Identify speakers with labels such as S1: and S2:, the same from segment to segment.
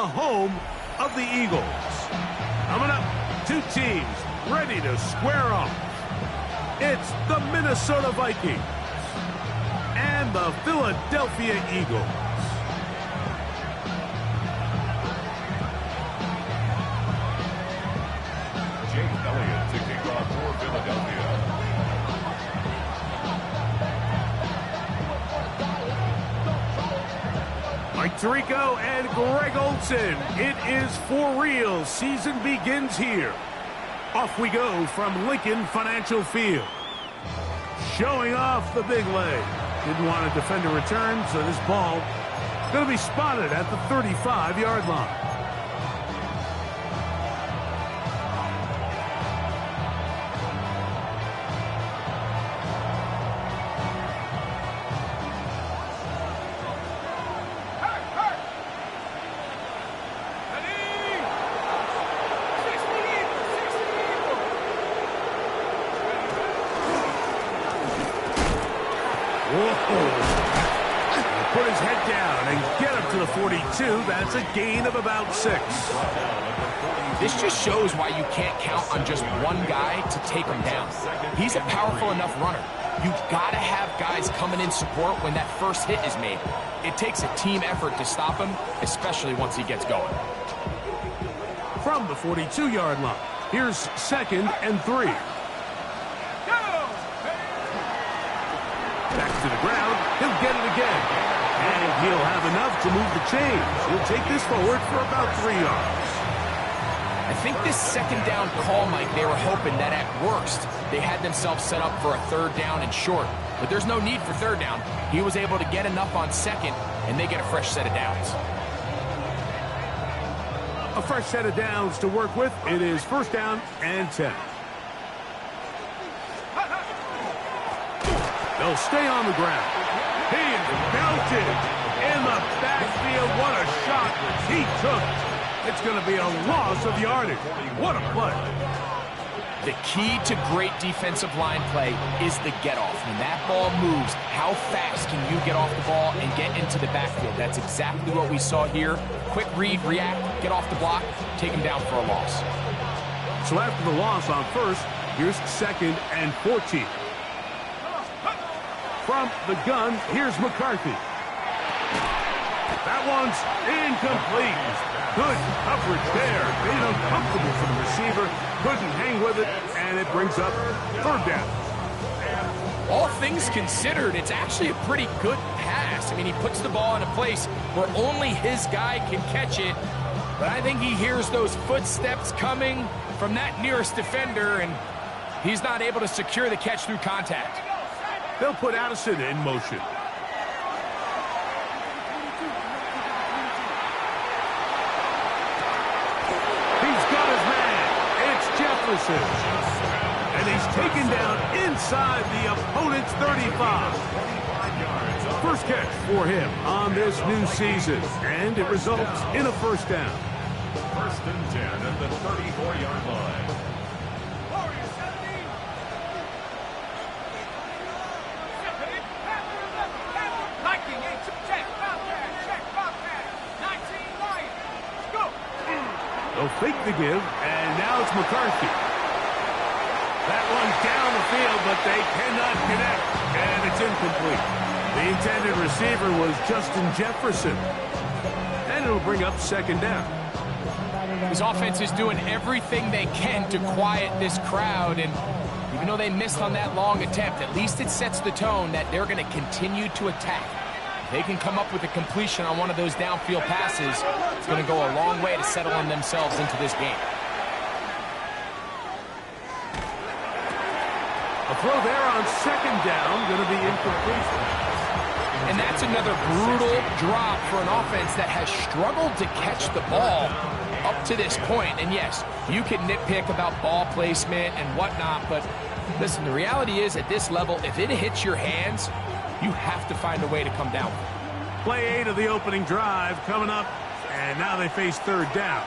S1: home of the Eagles. Coming up, two teams ready to square off. It's the Minnesota Vikings and the Philadelphia Eagles.
S2: To kick off for Philadelphia.
S1: Mike Tirico and Greg Olsen. It is for real. Season begins here. Off we go from Lincoln Financial Field. Showing off the big leg. Didn't want to defend a return, so this ball is going to be spotted at the 35-yard line. Put his head down and get up to the 42. That's a gain of about 6.
S3: This just shows why you can't count on just one guy to take him down. He's a powerful enough runner. You've got to have guys coming in support when that first hit is made. It takes a team effort to stop him, especially once he gets going.
S1: From the 42-yard line, here's 2nd and 3. Back to the ground. He'll get it again. And he'll have enough to move the chains. He'll take this forward for about 3 yards.
S3: I think this 2nd down call, Mike, they were hoping that at worst they had themselves set up for a 3rd down and short. But there's no need for 3rd down. He was able to get enough on 2nd, and they get a fresh set of downs.
S1: A fresh set of downs to work with. It is 1st down and 10. They'll stay on the ground. He is belted in the backfield. What a shot he took. It's going to be a loss of yardage. What a play.
S3: The key to great defensive line play is the get-off. When that ball moves, how fast can you get off the ball and get into the backfield? That's exactly what we saw here. Quick read, react, get off the block, take him down for a loss.
S1: So after the loss on 1st, here's 2nd and 14. From the gun, here's McCarthy. That one's incomplete. Good coverage there. Made it uncomfortable for the receiver. Couldn't hang with it, and it brings up 3rd down.
S3: All things considered, it's actually a pretty good pass. I mean, he puts the ball in a place where only his guy can catch it. But I think he hears those footsteps coming from that nearest defender, and he's not able to secure the catch through contact.
S1: They'll put Addison in motion. He's got his man. It's Jefferson. And he's taken down inside the opponent's 35. First catch for him on this new season. And it results in a 1st down.
S2: 1st and 10 at the 34-yard line.
S1: They'll fake the give, and now it's McCarthy. That one's down the field, but they cannot connect, and it's incomplete. The intended receiver was Justin Jefferson, and it'll bring up 2nd down.
S3: His offense is doing everything they can to quiet this crowd, and even though they missed on that long attempt, at least it sets the tone that they're going to continue to attack. They can come up with a completion on one of those downfield passes. It's going to go a long way to settling themselves into this game.
S1: A throw there on 2nd down, going to be incomplete.
S3: And that's another brutal drop for an offense that has struggled to catch the ball up to this point. And yes, you can nitpick about ball placement and whatnot, but listen, the reality is at this level, if it hits your hands, you have to find a way to come down.
S1: Play 8 of the opening drive coming up, and now they face 3rd down.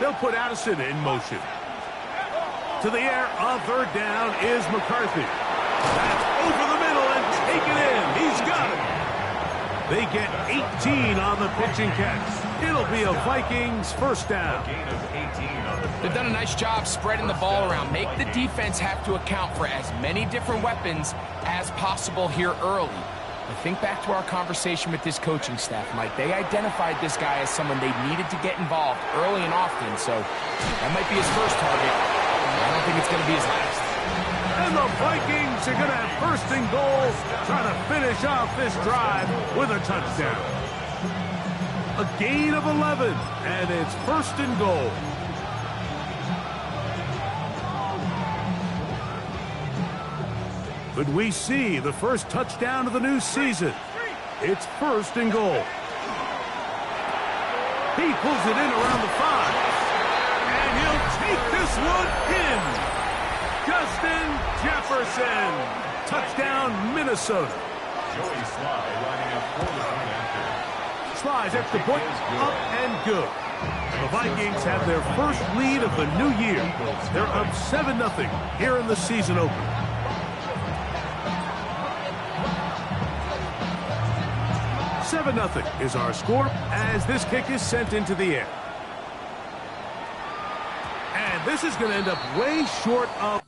S1: They'll put Addison in motion. To the air on 3rd down is McCarthy. That's over the middle and taken in. He's got it. They get 18 on the pitch and catch. It'll be a Vikings first down.
S2: Gain of 18 on the
S3: They've done a nice job spreading the ball around. Make the defense have to account for as many different weapons as possible here early. But think back to our conversation with this coaching staff, Mike. They identified this guy as someone they needed to get involved early and often, so that might be his first target. I don't think it's going to be his last.
S1: And the Vikings are going to have first and goal, trying to finish off this drive with a touchdown. A gain of 11, and it's first and goal. Could we see the first touchdown of the new season? It's first and goal. He pulls it in around the 5. And he'll take this one in. Justin Jefferson. Touchdown, Minnesota.
S2: Joey Sly lining up for the point after.
S1: Sly's extra point up and good. The Vikings have their first lead of the new year. They're up 7-0 here in the season opener. 7-0 is our score as this kick is sent into the air. And this is going to end up way short of...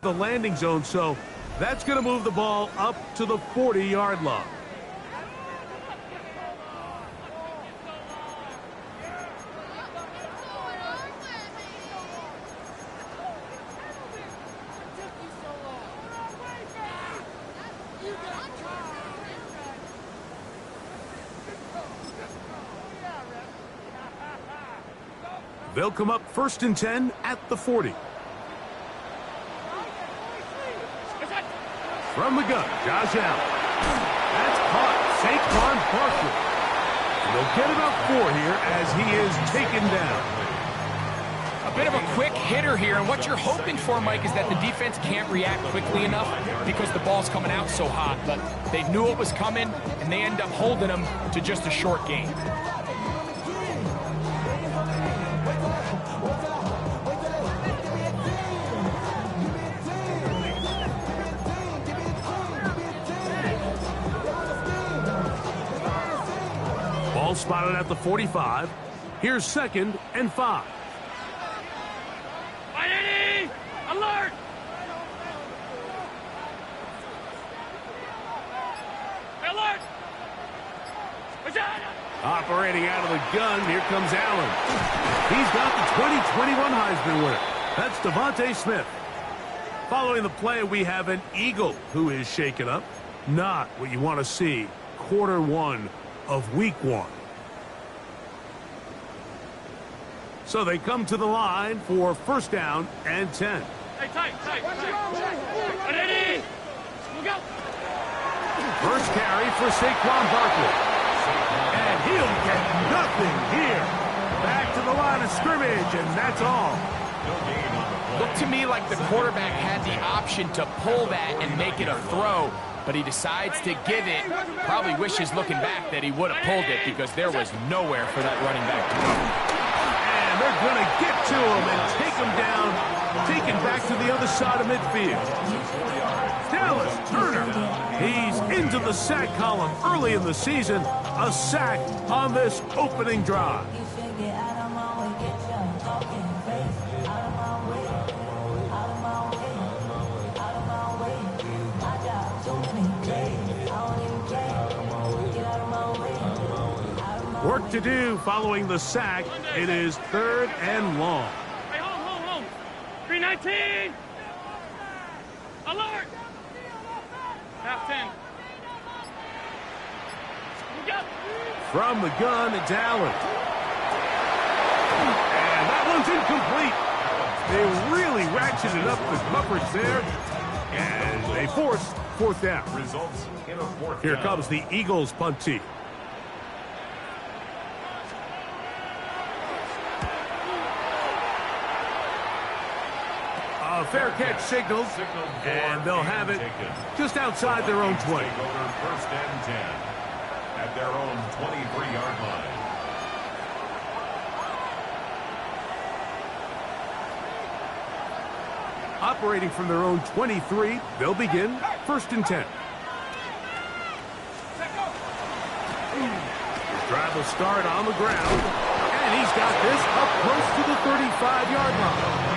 S1: the landing zone, so that's going to move the ball up to the 40-yard line. They'll come up first and 10 at the 40. From the gun, Josh Allen. That's caught. Saquon Barkley. They'll get about 4 here as he is taken down.
S3: A bit of a quick hitter here, and what you're hoping for, Mike, is that the defense can't react quickly enough because the ball's coming out so hot. But they knew it was coming, and they end up holding them to just a short gain.
S1: Ball spotted at the 45. Here's 2nd and 5.
S4: Alert! Alert!
S1: Operating out of the gun, here comes Allen. He's got the 2021 Heisman winner. That's Devontae Smith. Following the play, we have an Eagle who is shaken up. Not what you want to see quarter 1 of week 1. So they come to the line for first down and 10.
S4: Hey, tight. Ready? We'll go.
S1: First carry for Saquon Barkley. And he'll get nothing here. Back to the line of scrimmage, and that's all.
S3: Looked to me like the quarterback had the option to pull that and make it a throw, but he decides to give it. Probably wishes looking back that he would have pulled it because there was nowhere for that running back to go.
S1: And they're going to get to him and take him down, taken back to the other side of midfield. Dallas Turner, he's into the sack column early in the season. A sack on this opening drive. Work to do following the sack. It is 3rd and long.
S4: Hey, home. 319. Alert. Half 10. We go.
S1: From the gun, it's Allen. And that one's incomplete. They really ratcheted up the coverage there. And they force 4th down.
S2: Results in a 4th
S1: Here
S2: down.
S1: comes the Eagles punt team. fair catch signaled, and they'll have it just outside their own 20.
S2: First and 10 at their own 23-yard line.
S1: Operating from their own 23, they'll begin first and 10. Drive will start on the ground, and he's got this up close to the 35-yard line.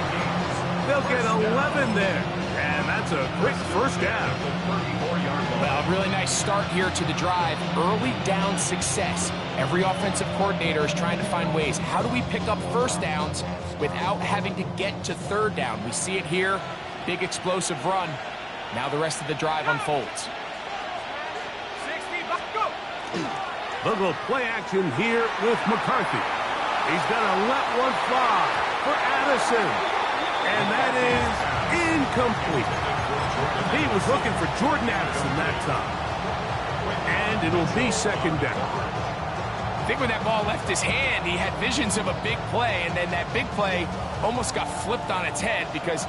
S1: They'll get 11 there, and that's a quick first down.
S3: Well, really nice start here to the drive. Early down success. Every offensive coordinator is trying to find ways. How do we pick up first downs without having to get to third down? We see it here. Big explosive run. Now the rest of the drive unfolds.
S1: They'll go play action here with McCarthy. He's going to let one fly for Addison. And that is incomplete. He was looking for Jordan Addison that time. And it'll be second down.
S3: I think when that ball left his hand, he had visions of a big play, and then that big play almost got flipped on its head because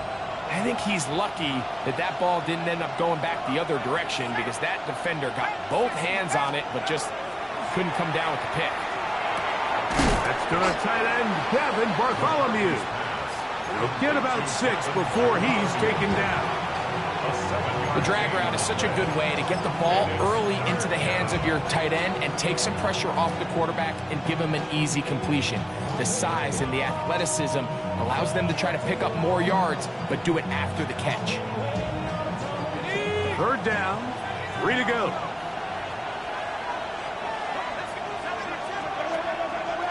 S3: I think he's lucky that that ball didn't end up going back the other direction because that defender got both hands on it but just couldn't come down with the pick.
S1: That's to our tight end, Devin Bartholomew. He'll get about 6 before he's taken down.
S3: The drag route is such a good way to get the ball early into the hands of your tight end and take some pressure off the quarterback and give him an easy completion. The size and the athleticism allows them to try to pick up more yards, but do it after the catch.
S1: Third down, 3 to go.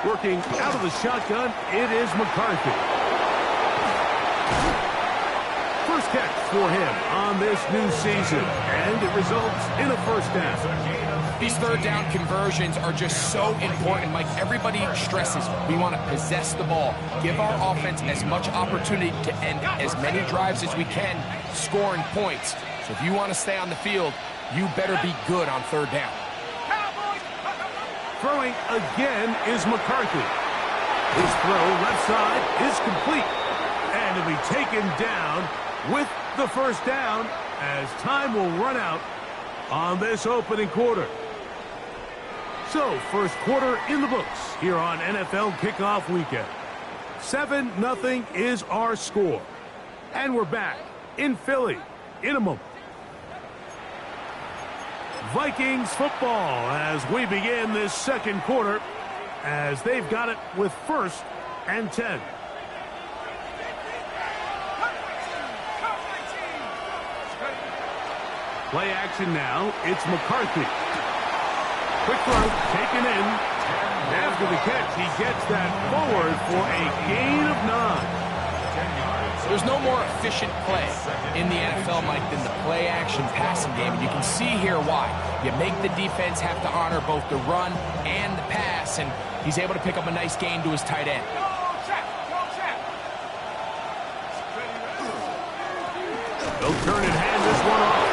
S1: Working out of the shotgun, it is McCarthy. First catch for him on this new season, and it results in a first down.
S3: These third down conversions are just so important. Like everybody stresses, we want to possess the ball, give our offense as much opportunity to end as many drives as we can, scoring points. So if you want to stay on the field, you better be good on third down.
S1: Throwing again is McCarthy. His throw left side is complete, and he'll be taken down with the first down as time will run out on this opening quarter. So, first quarter in the books here on NFL Kickoff Weekend. 7-0 is our score. And we're back in Philly in a moment. Vikings football as we begin this second quarter as they've got it with first and 10. Play action now. It's McCarthy. Quick throw taken in. After the catch, he gets that forward for a gain of 9.
S3: There's no more efficient play in the NFL, Mike, than the play-action passing game. And you can see here why. You make the defense have to honor both the run and the pass, and he's able to pick up a nice gain to his tight end.
S1: They'll turn and hand this one off.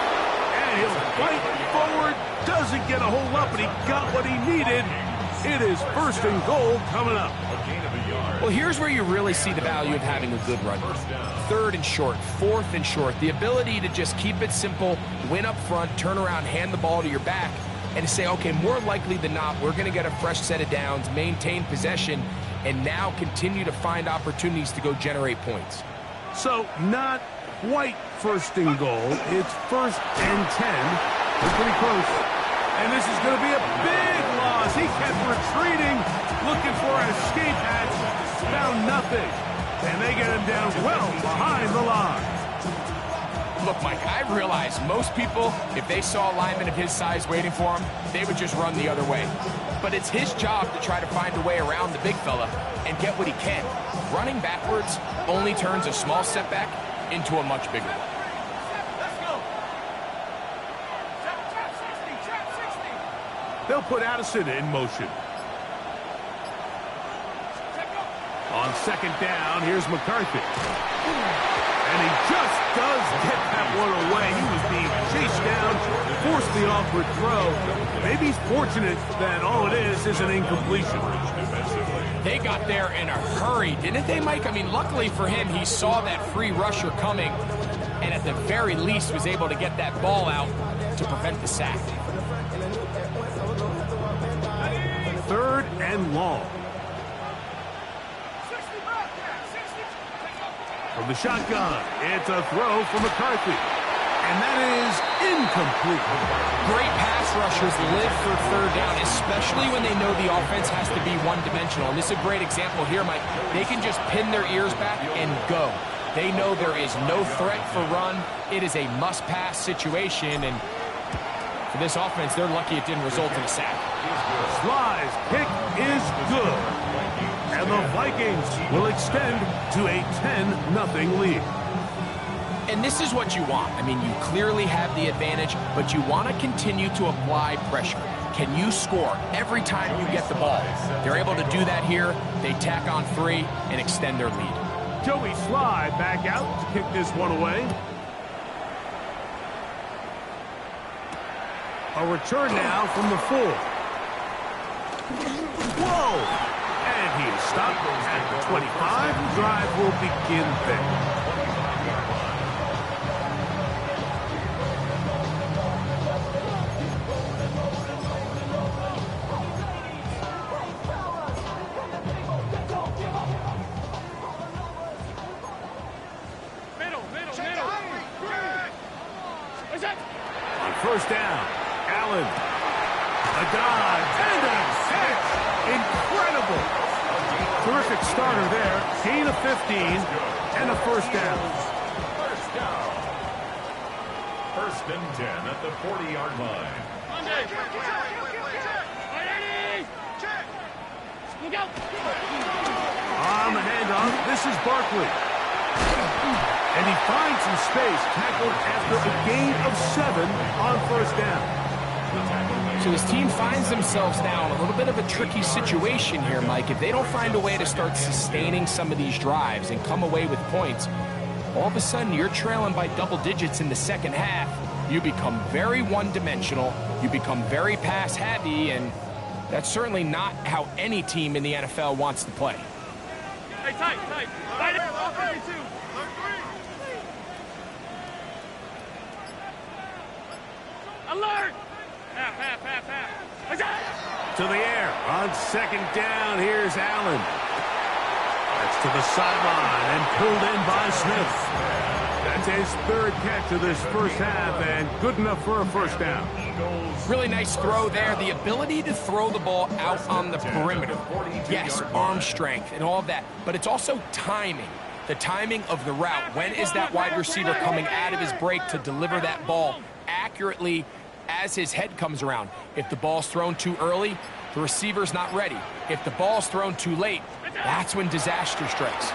S1: And he'll fight forward. Doesn't get a hold up, but he got what he needed. It is first and goal coming up.
S3: Well, here's where you really see the value of having a good run. Third and short, fourth and short. The ability to just keep it simple, win up front, turn around, hand the ball to your back, and to say, okay, more likely than not, we're going to get a fresh set of downs, maintain possession, and now continue to find opportunities to go generate points.
S1: So, not quite first and goal. It's first and 10. They're pretty close. And this is going to be a big loss. He kept retreating, looking for an escape hatch. Found nothing. And they get him down well behind the line.
S3: Look, Mike, I realize most people, if they saw a lineman of his size waiting for him, they would just run the other way. But it's his job to try to find a way around the big fella and get what he can. Running backwards only turns a small setback into a much bigger one.
S1: They'll put Addison in motion. On second down, here's McCarthy. And he just does get that one away. He was being chased down forced the awkward throw. Maybe he's fortunate that all it is an incompletion.
S3: They got there in a hurry, didn't they, Mike? I mean, luckily for him, he saw that free rusher coming, and at the very least was able to get that ball out to prevent the sack.
S1: 3rd and long. From the shotgun, it's a throw for McCarthy. And that is incomplete.
S3: Great pass rushers live for 3rd down, especially when they know the offense has to be one-dimensional. And this is a great example here, Mike. They can just pin their ears back and go. They know there is no threat for run. It is a must-pass situation, and for this offense, they're lucky it didn't result in a sack.
S1: Sly's kick is good. And the Vikings will extend to a 10-0 lead.
S3: And this is what you want. I mean, you clearly have the advantage, but you want to continue to apply pressure. Can you score every time you get the ball? They're able to do that here. They tack on 3 and extend their lead.
S1: Joey Sly back out to kick this one away. A return now from the 4. Whoa! And he is stopped at the 25. The drive will begin there. On 1st down, Allen. A dive and a catch. Incredible. Terrific starter there. Gain of 15 and a 1st down.
S2: 1st and 10 at the 40-yard line.
S1: On the handoff, this is Barkley. And he finds some space, tackled after a gain of 7 on 1st down.
S3: So this team finds themselves now in a little bit of a tricky situation here, Mike. If they don't find a way to start sustaining some of these drives and come away with points, all of a sudden you're trailing by double digits in the 2nd half. You become very one-dimensional. You become very pass-heavy, and that's certainly not how any team in the NFL wants to play.
S4: Hey, tight. All 32. Alert! Half.
S1: To the air on 2nd down. Here's Allen. That's to the sideline and pulled in by Smith. That's his 3rd catch of this 1st half and good enough for a 1st down.
S3: Really nice throw there. The ability to throw the ball out on the perimeter. Yes, arm strength and all of that, but it's also timing. The timing of the route. When is that wide receiver coming out of his break to deliver that ball accurately as his head comes around? If the ball's thrown too early, the receiver's not ready. If the ball's thrown too late, that's when disaster strikes.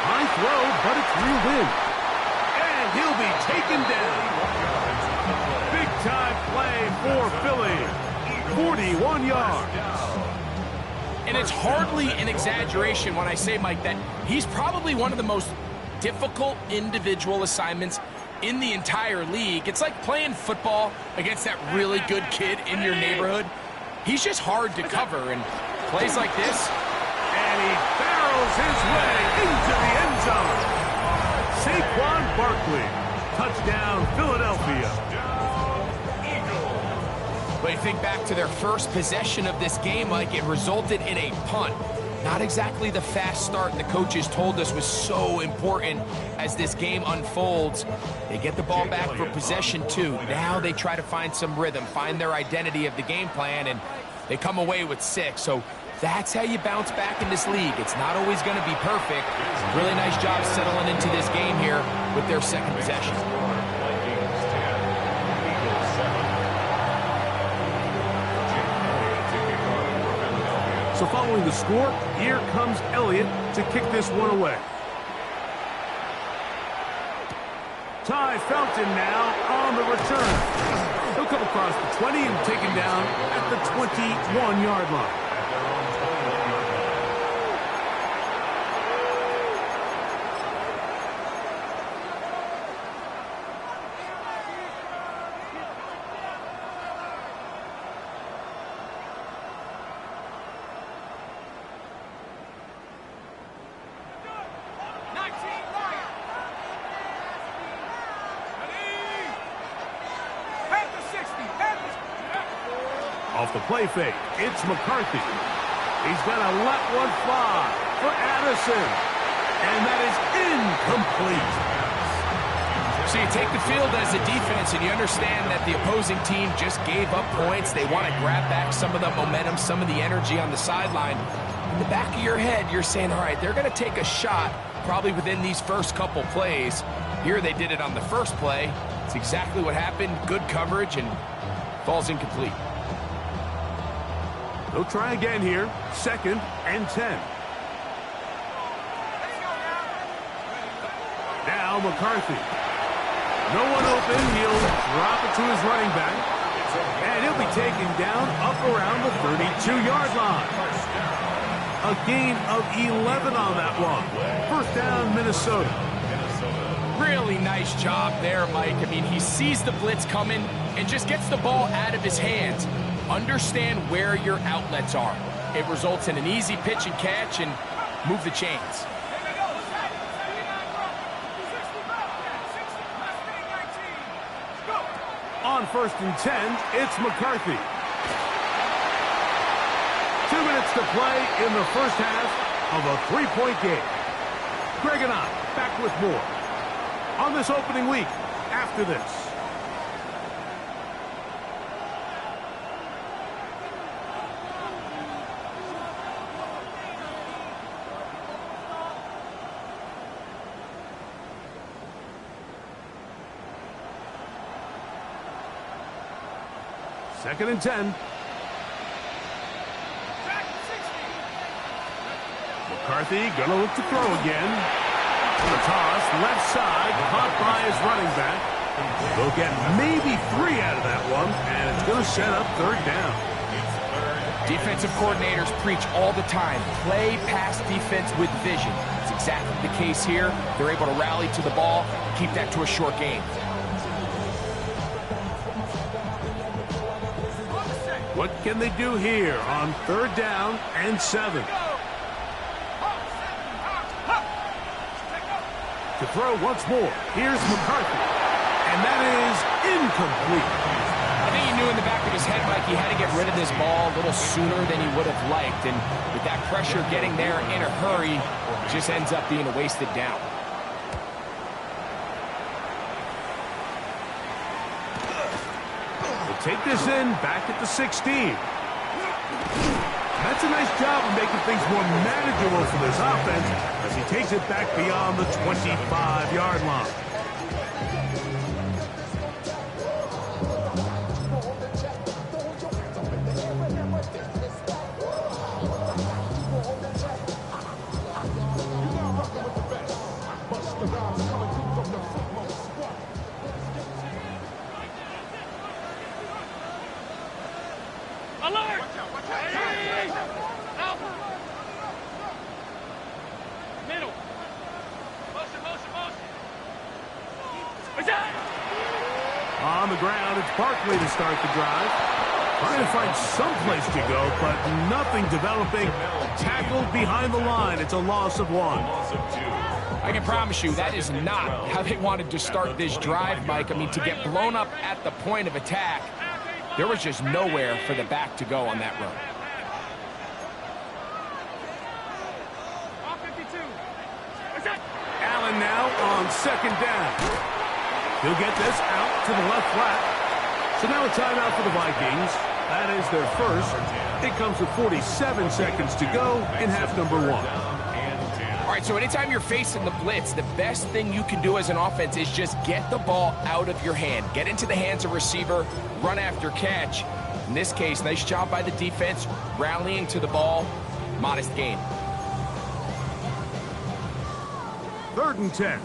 S1: High throw, but it's reeled in. And he'll be taken down. Big-time play for Philly. 41 yards.
S3: And it's hardly an exaggeration when I say, Mike, that he's probably one of the most difficult individual assignments in the entire league. It's like playing football against that really good kid in your neighborhood. He's just hard to cover, and plays like this.
S1: And he barrels his way into the end zone. Saquon Barkley. Touchdown, Philadelphia.
S3: But you think back to their first possession of this game, like it resulted in a punt. Not exactly the fast start the coaches told us was so important as this game unfolds. They get the ball back for possession 2. Now they try to find some rhythm, find their identity of the game plan, and they come away with 6. So that's how you bounce back in this league. It's not always going to be perfect. Really nice job settling into this game here with their 2nd possession.
S1: So following the score, here comes Elliott to kick this one away. Ty Felton now on the return. He'll come across the 20 and taken down at the 21-yard line. Off the play fake, it's McCarthy. He's going to let one fly for Addison. And that is incomplete.
S3: So you take the field as a defense, and you understand that the opposing team just gave up points. They want to grab back some of the momentum, some of the energy on the sideline. In the back of your head, you're saying, all right, they're going to take a shot probably within these first couple plays. Here they did it on the first play. It's exactly what happened. Good coverage, and falls incomplete.
S1: They'll try again here. 2nd and 10. Now McCarthy. No one open. He'll drop it to his running back. And he'll be taken down up around the 32-yard line. A gain of 11 on that one. 1st down, Minnesota.
S3: Really nice job there, Mike. I mean, he sees the blitz coming and just gets the ball out of his hands. Understand where your outlets are. It results in an easy pitch and catch and move the chains.
S1: On 1st and 10, it's McCarthy. 2 minutes to play in the first half of a 3-point game. Greg and I back with more on this opening week after this. Second and 10. McCarthy gonna look to throw again. The toss, left side, caught by his running back. They'll get maybe 3 out of that one, and it's gonna set up 3rd down.
S3: Defensive coordinators preach all the time, play pass defense with vision. It's exactly the case here. They're able to rally to the ball, keep that to a short game.
S1: What can they do here on 3rd down and 7? To throw once more, here's McCarthy, and that is incomplete.
S3: I think he knew in the back of his head, Mike, he had to get rid of this ball a little sooner than he would have liked, and with that pressure getting there in a hurry, it just ends up being a wasted down.
S1: Take this in, back at the 16. That's a nice job of making things more manageable for this offense as he takes it back beyond the 25-yard line.
S4: Alert! Middle. Motion.
S1: On the ground, it's Barkley to start the drive. Trying to find some place to go, but nothing developing. Tackled behind the line. It's a loss of 1.
S3: I can promise you that is not how they wanted to start this drive, Mike. I mean, to get blown up at the point of attack, there was just nowhere for the back to go on that run.
S1: Allen now on 2nd down. He'll get this out to the left flat. So now a timeout for the Vikings. That is their first. It comes with 47 seconds to go in half number 1.
S3: All right, so anytime you're facing the blitz, the best thing you can do as an offense is just get the ball out of your hand. Get into the hands of receiver, run after catch. In this case, nice job by the defense, rallying to the ball, modest gain.
S1: 3rd and 10.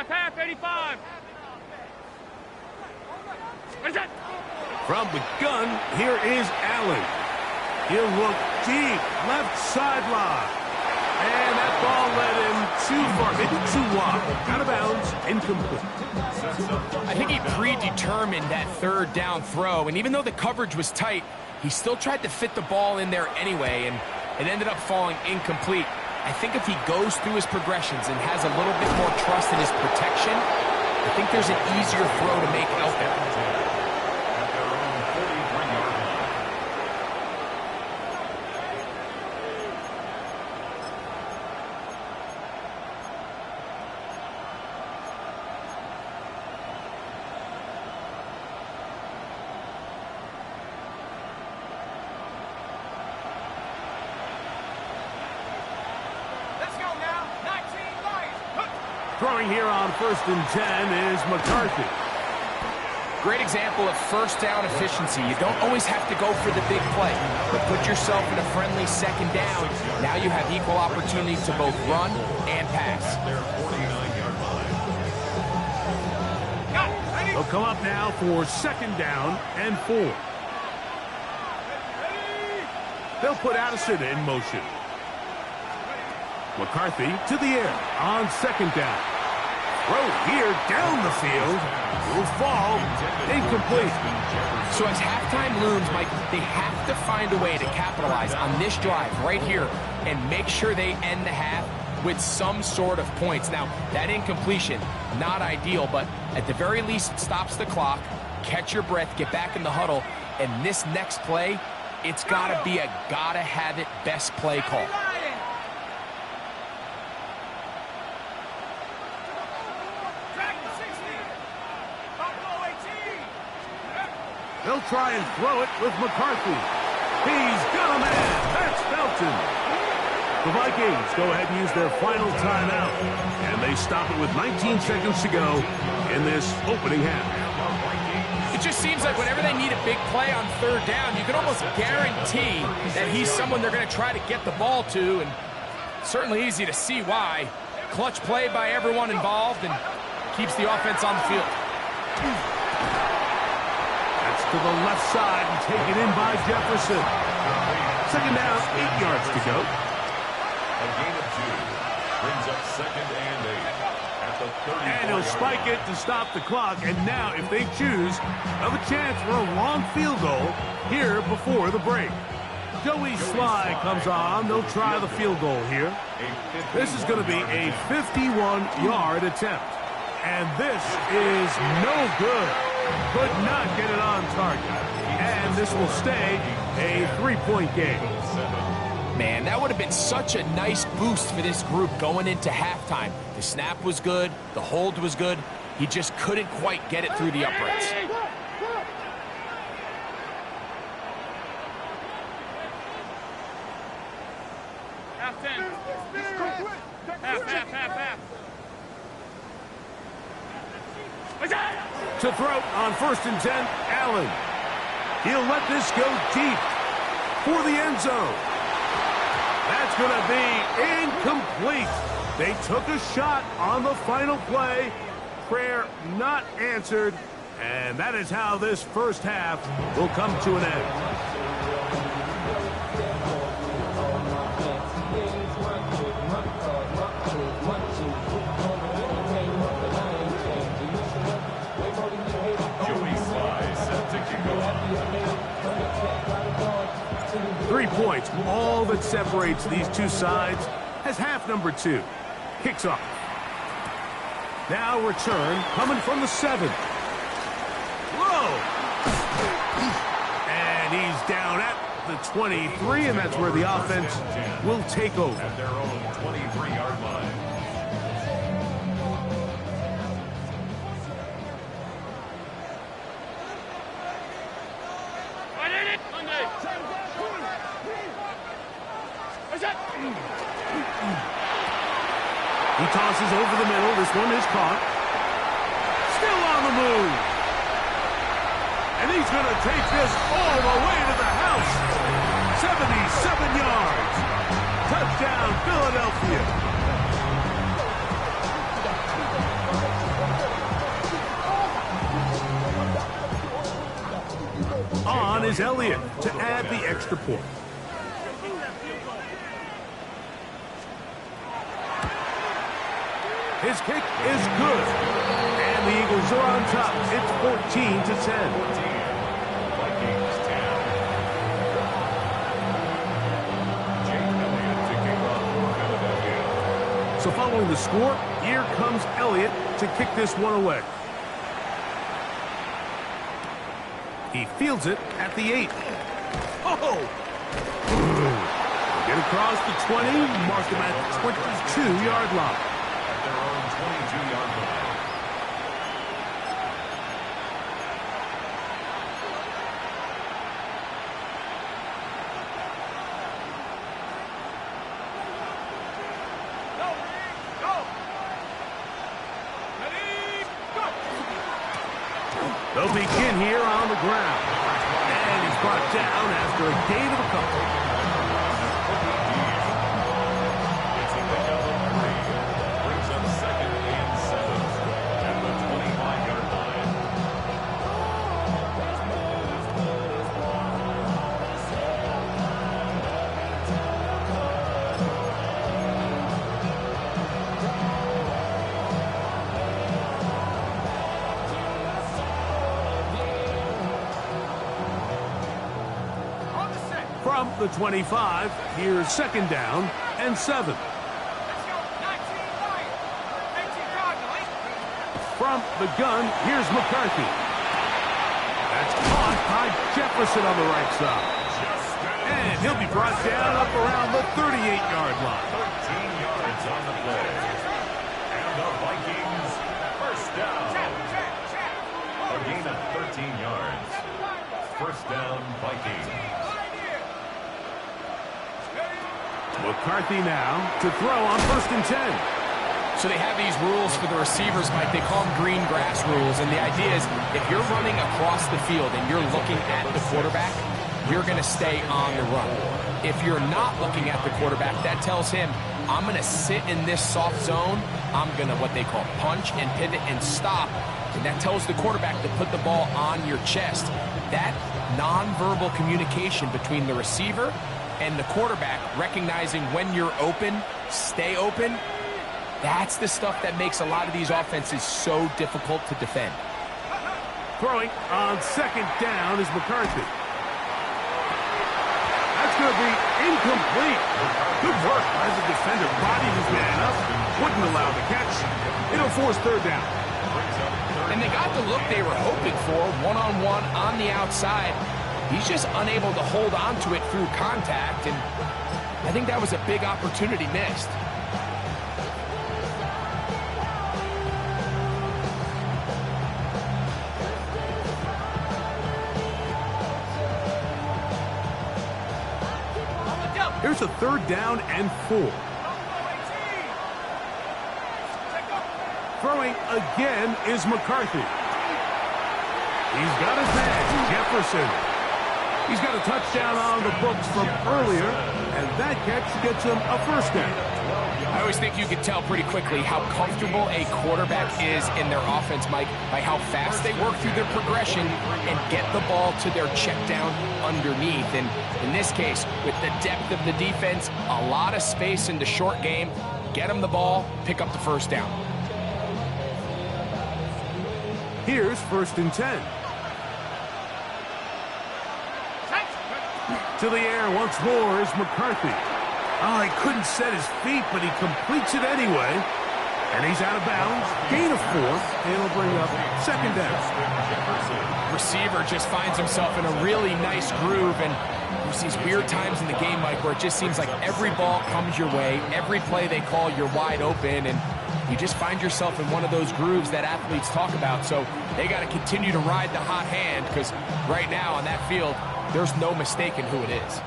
S4: Half 85. What is that?
S1: From the gun, here is Allen. He'll look deep, left sideline. And that ball led him too far, maybe too wide. Out of bounds, incomplete.
S3: I think he predetermined that 3rd down throw, and even though the coverage was tight, He still tried to fit the ball in there anyway, and it ended up falling incomplete. I think if he goes through his progressions and has a little bit more trust in his protection, I think there's an easier throw to make out there.
S2: At their own 43-yard line.
S1: Throwing here on 1st and 10 is McCarthy.
S3: Great example of first down efficiency. You don't always have to go for the big play, but put yourself in a friendly second down. Now you have equal opportunity to both run and pass.
S2: Their 49-yard line.
S1: They'll come up now for 2nd down and 4. They'll put Addison in motion. McCarthy to the air on 2nd down. Throw here down the field. Will fall incomplete.
S3: So as halftime looms, Mike, they have to find a way to capitalize on this drive right here and make sure they end the half with some sort of points. Now, that incompletion, not ideal, but at the very least, it stops the clock. Catch your breath, get back in the huddle, and this next play, it's got to be a gotta-have-it best play call.
S1: They'll try and throw it with McCarthy. He's got a man. That's Felton. The Vikings go ahead and use their final timeout, and they stop it with 19 seconds to go in this opening half.
S3: It just seems like whenever they need a big play on 3rd down, you can almost guarantee that he's someone they're going to try to get the ball to, and certainly easy to see why. Clutch play by everyone involved and keeps the offense on the field.
S1: To the left side and taken in by Jefferson. 2nd down, 8 yards to go.
S2: A gain of 2 brings up 2nd and 8 at the 34-yard line.
S1: And he'll spike it to stop the clock. And now, if they choose, they'll have a chance for a long field goal here before the break. Joey Sly comes on. They'll try the field goal here. This is going to be a 51-yard attempt. And this is no good. Could not get it on target. And this will stay a 3-point game.
S3: Man, that would have been such a nice boost for this group going into halftime. The snap was good. The hold was good. He just couldn't quite get it through the uprights.
S4: Half 10. Half.
S1: To throw on 1st and 10, Allen. He'll let this go deep for the end zone. That's going to be incomplete. They took a shot on the final play. Prayer not answered. And that is how this first half will come to an end.
S2: Joey Sly set to kick off.
S1: 3 points, all that separates these two sides, as half number 2 kicks off. Now return coming from the 7. Whoa! And he's down at the 23, and that's where the offense will take over.
S2: At their own 23-yard line.
S1: He tosses over the middle. This one is caught. Still on the move. And he's going to take this all the way to the house. 77 yards. Touchdown, Philadelphia. On is Elliott to add the extra point. His kick is good. And the Eagles are on top. It's 14-10.
S2: Vikings 10.
S1: So following the score, here comes Elliott to kick this one away. He fields it at the 8. Oh! Get across the 20, mark him at the 22-yard line.
S2: At their own 22-yard line.
S1: They'll begin here on the ground. And he's brought down after a gain of a couple.
S2: It's a pickup of 3. Brings up 2nd and 7 at the 25-yard line.
S1: From the 25, here's 2nd down and 7. From the gun, here's McCarthy. That's caught by Jefferson on the right side. And he'll be brought down up around the 38-yard line.
S2: 13 yards on the play. And the Vikings first down. A gain of 13 yards. First down, Vikings.
S1: McCarthy now to throw on 1st and 10.
S3: So they have these rules for the receivers, Mike. They call them green grass rules. And the idea is if you're running across the field and you're looking at the quarterback, you're going to stay on the run. If you're not looking at the quarterback, that tells him, I'm going to sit in this soft zone. I'm going to what they call punch and pivot and stop. And that tells the quarterback to put the ball on your chest. That nonverbal communication between the receiver and the quarterback, recognizing when you're open, stay open, that's the stuff that makes a lot of these offenses so difficult to defend.
S1: Throwing on 2nd down is McCarthy. That's going to be incomplete. Good work as the defender bodied his man up, wouldn't allow the catch. It'll force 3rd down.
S3: And they got the look they were hoping for, one-on-one on the outside. He's just unable to hold on to it through contact, and I think that was a big opportunity missed.
S1: Here's a 3rd down and 4. Throwing again is McCarthy. He's got his man, Jefferson. He's got a touchdown on the books from earlier, and that catch gets him a 1st down.
S3: I always think you can tell pretty quickly how comfortable a quarterback is in their offense, Mike, by how fast they work through their progression and get the ball to their check down underneath. And in this case, with the depth of the defense, a lot of space in the short game, get them the ball, pick up the 1st down.
S1: Here's 1st and 10. To the air once more is McCarthy. Oh, he couldn't set his feet, but he completes it anyway. And he's out of bounds. Gain of 4. It'll bring up 2nd down.
S3: Receiver just finds himself in a really nice groove, and there's these weird times in the game, Mike, where it just seems like every ball comes your way, every play they call, you're wide open, and you just find yourself in one of those grooves that athletes talk about. So they got to continue to ride the hot hand, because right now on that field, there's no mistaking who it is.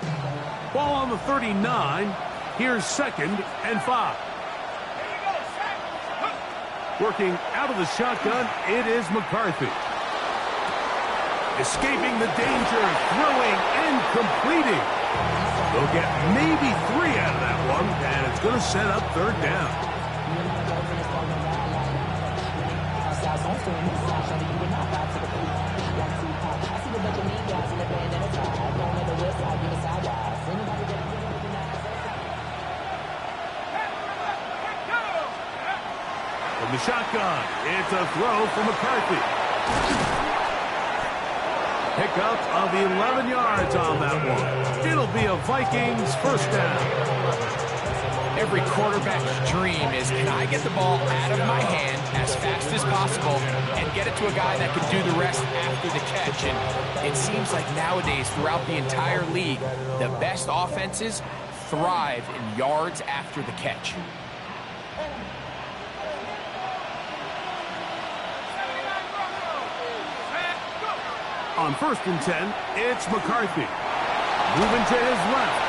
S1: Ball on the 39. Here's 2nd and 5. Working out of the shotgun, it is McCarthy. Escaping the danger, throwing and completing. They'll get maybe 3 out of that one, and it's going to set up 3rd down. From the shotgun, it's a throw for McCarthy. Pickup of 11 yards on that one. It'll be a Vikings 1st down.
S3: Every quarterback's dream is, can I get the ball out of my hand as fast as possible and get it to a guy that can do the rest after the catch? And it seems like nowadays, throughout the entire league, the best offenses thrive in yards after the catch.
S1: On 1st and 10, it's McCarthy. Moving to his left.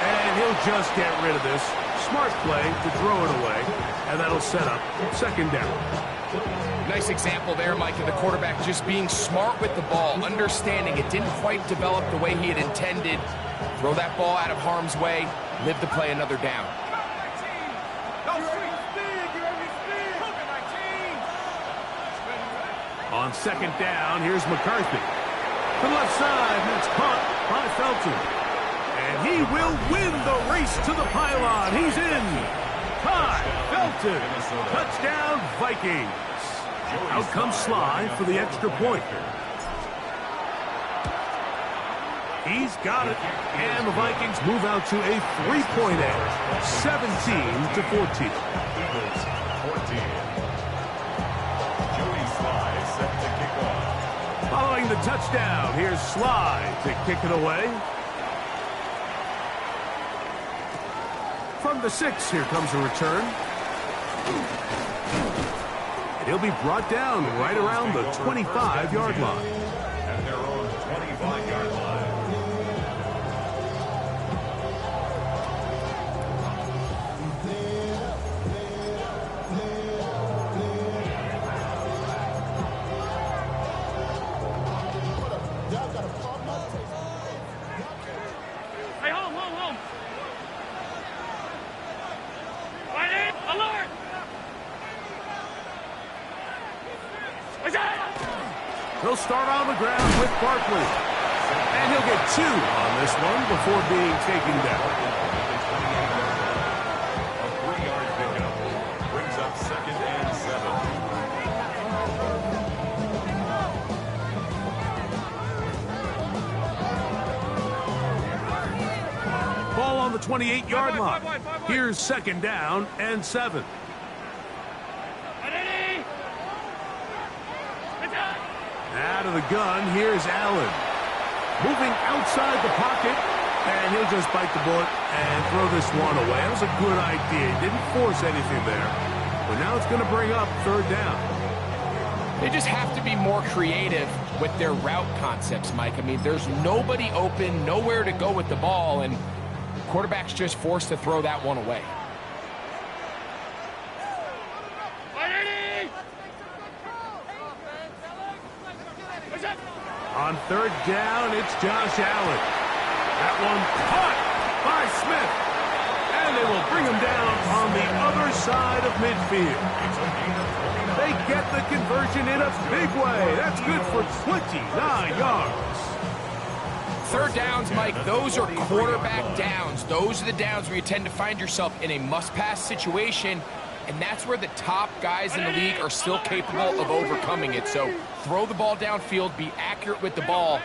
S1: And he'll just get rid of this. Smart play to throw it away. And that'll set up 2nd down.
S3: Nice example there, Mike, of the quarterback just being smart with the ball, understanding it didn't quite develop the way he had intended. Throw that ball out of harm's way, live to play another down.
S1: On 2nd down, here's McCarthy. To the left side, and it's caught by Felton. And he will win the race to the pylon. He's in. Ty Felton. Touchdown, Vikings. Out comes Sly for the extra point. He's got it. And the Vikings move out to a 3-point edge. 17-14.
S2: Eagles 14.
S1: Following the touchdown, here's Sly to kick it away. From the 6, here comes a return. And he'll be brought down right around the 25-yard line.
S2: At their own 25-yard line.
S1: He'll start on the ground with Barkley. And he'll get 2 on this one before being taken down.
S2: A 3-yard pickup brings up 2nd and 7.
S1: Ball on the 28-yard line. Here's 2nd down and 7. Out of the gun, here's Allen. Moving outside the pocket, and he'll just bite the bullet and throw this one away. That was a good idea. He didn't force anything there. But now it's going to bring up 3rd down.
S3: They just have to be more creative with their route concepts, Mike. I mean, there's nobody open, nowhere to go with the ball, and quarterback's just forced to throw that one away.
S1: On 3rd down, it's Josh Allen. That one caught by Smith. And they will bring him down on the other side of midfield. They get the conversion in a big way. That's good for 29 yards.
S3: 3rd downs, Mike, those are quarterback downs. Those are the downs where you tend to find yourself in a must-pass situation, and that's where the top guys in the league are still capable of overcoming it. So throw the ball downfield, be accurate with the ball.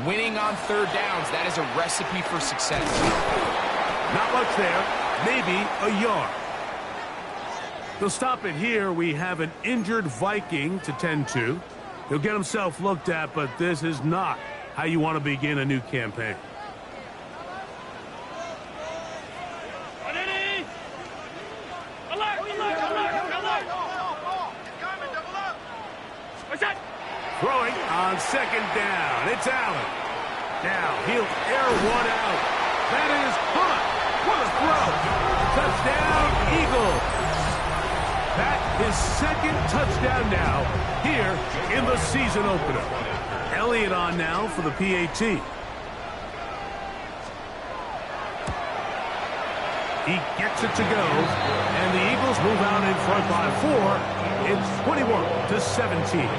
S3: Winning on 3rd downs, that is a recipe for success.
S1: Not much there, maybe a yard. They'll stop it here. We have an injured Viking to tend to. He'll get himself looked at, but this is not how you want to begin a new campaign. Throwing on 2nd down. It's Allen. Now he'll air one out. That is caught. What a throw. Touchdown, Eagles. That is 2nd touchdown now here in the season opener. Elliott on now for the PAT. He gets it to go, and the Eagles move out in front by 4. It's 21-17.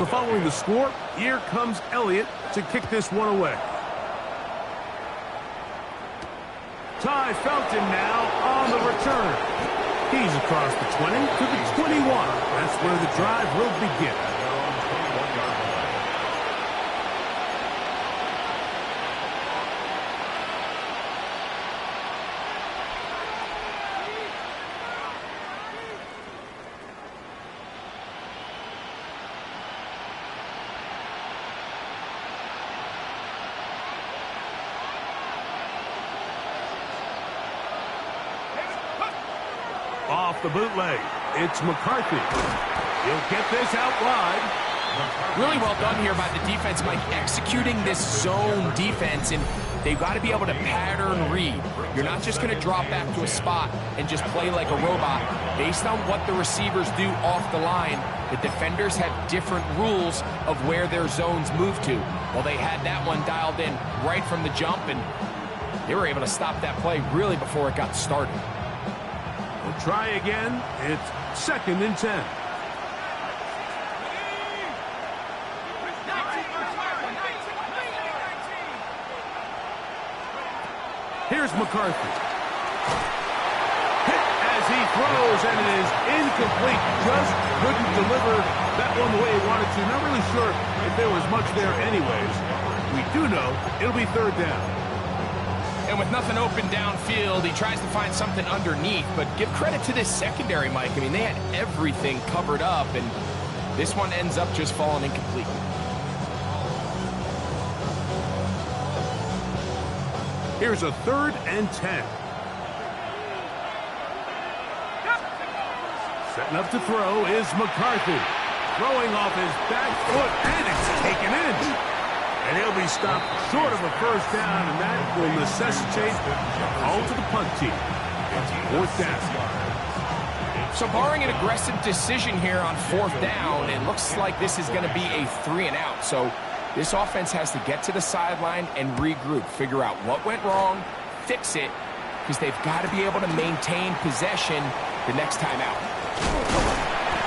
S1: So following the score, here comes Elliott to kick this one away. Ty Felton now on the return. He's across the 20 to the 21. That's where the drive will begin. Off the bootleg, it's McCarthy. He'll get this out wide.
S3: Really well done here by the defense, Mike, executing this zone defense, and they've got to be able to pattern read. You're not just going to drop back to a spot and just play like a robot. Based on what the receivers do off the line, the defenders have different rules of where their zones move to. Well, they had that one dialed in right from the jump, and they were able to stop that play really before it got started.
S1: We'll try again. It's 2nd and 10. Here's McCarthy. Hit as he throws, and it is incomplete. Just couldn't deliver that one the way he wanted to. Not really sure if there was much there anyways. We do know it'll be 3rd down.
S3: And with nothing open downfield, he tries to find something underneath. But give credit to this secondary, Mike. I mean, they had everything covered up, and this one ends up just falling incomplete.
S1: Here's a 3rd and 10. Setting up to throw is McCarthy. Throwing off his back foot, and it's taken in. And he'll be stopped short of a 1st down, and that will necessitate a call to the punt team. 4th down.
S3: So barring an aggressive decision here on 4th down, it looks like this is going to be a 3-and-out. So this offense has to get to the sideline and regroup, figure out what went wrong, fix it, because they've got to be able to maintain possession the next time out.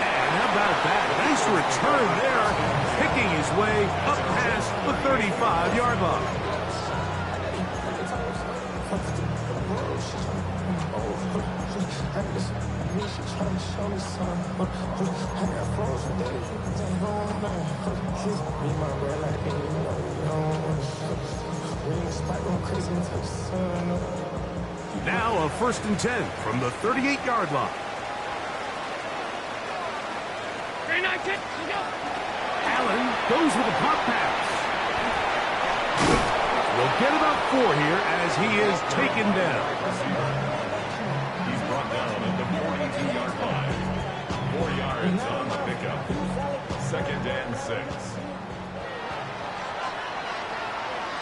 S1: And how about that? Nice return there, picking his way up past the 35-yard line. Now a 1st and 10 from the 38-yard line. Allen goes with a pop pass. We'll get about 4 here as he is taken down.
S2: He's brought down at the 42-yard line. 4 yards on the pickup. 2nd and 6.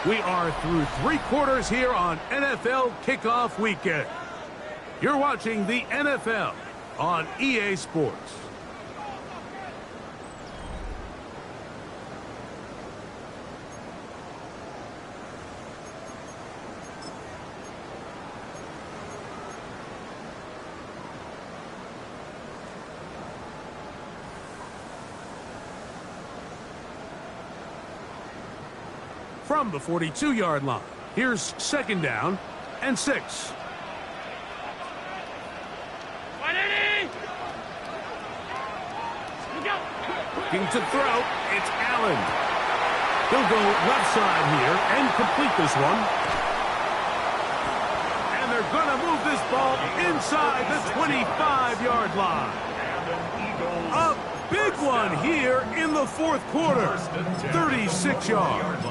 S1: We are through 3 quarters here on NFL Kickoff Weekend. You're watching the NFL on EA Sports. From the 42-yard line, here's 2nd down and 6. Looking to throw, it's Allen. He'll go left side here and complete this one. And they're going to move this ball inside the 25-yard line. A big one here in the 4th quarter. 36 yards.